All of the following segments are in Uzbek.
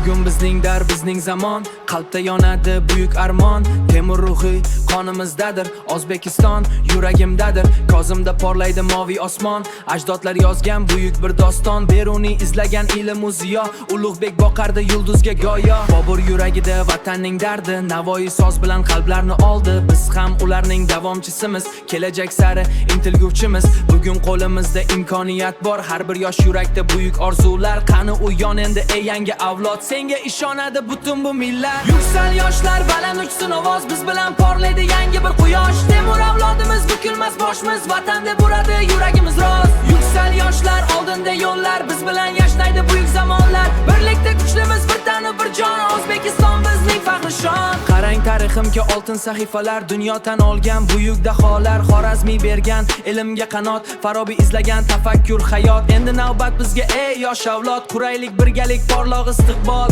Bugun bizning dar, bizning zamon, qalbda yonadi buyuk armon. Temur ruhiy qonimizdadir, O'zbekiston yuragimdadir. Kozimda porlaydi moviy osmon, ajdodlar yozgan buyuk bir doston. Beruniy izlagan ilm u ziyo, Ulug'bek boqardi yulduzga go'yo. Bobur yuragida vatanning dardi, Navoiy soz bilan qalblarni oldi. Biz ham ularning davomchisimiz, kelajak sari intilguvchimiz. Bugun qo'limizda imkoniyat bor, har bir yosh yurakda buyuk orzular. Qani u yon endi ey yangi avlod, senga ishonadi butun bu millat. Yuksal yoshlar, baland uchsin ovoz, biz bilan porlaydi yangi bir quyosh. Temur avlodimiz, bukilmas boshimiz, vatan deb uradi yuragimiz rost. Yuksal yoshlar, oldinda yo'llar, biz bilan yashnaydi buyuk zamonlar. Birlikda kuchlimiz, bir tanu bir jon, O'zbekiston bizning faxri shon. Qarang tariximga oltin sahifalar, dunyo tan olgan buyuk daholar. Xorazmiy bergan ilmga qanot, Farobiy izlagan tafakkur hayot. Endi navbat bizga ey yosh avlod, quraylik birgalik porloq istiqbol.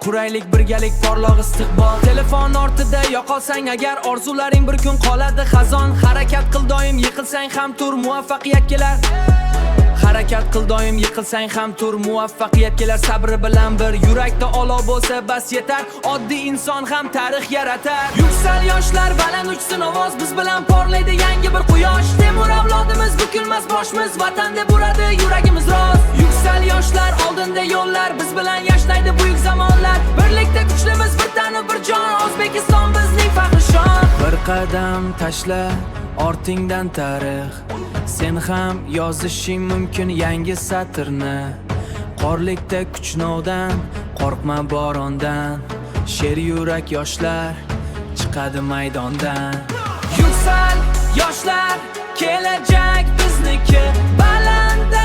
Quraylik birgalik porloq istiqbol. Telefon ortida yo'qolsang agar, orzularing bir kun qoladi xazon. Harakat qil doim, yiqilsang ham tur, muvaffaqiyat kelar. Harakat qil doim, yiqilsang ham tur, muvaffaqiyat kelar. Sabri bilan bir yurakda olov bo'lsa bas yetar, oddiy inson ham tarix yaratar. Yuksal yoshlar, baland uchsin ovoz, biz bilan porlaydi yangi bir quyosh. Temur avlodimiz, bukilmas boshimiz, vatan deb uradi yuragimiz rost. Yuksal yoshlar, oldinda yo'llar, biz bilan yashnaydi buyuk zamonlar. Birlikda kuchlimiz, bir tanu bir jon, O'zbekiston bizning faxri shon. Bir qadam tashla ortingdan tarix, sen ham yozishing mumkin yangi satrni. Qorlikda kuchnovdan, qo'rqma borondan, sher yurak yoshlar chiqadi maydondan. Yuksal yoshlar, kelajak bizniki, balandda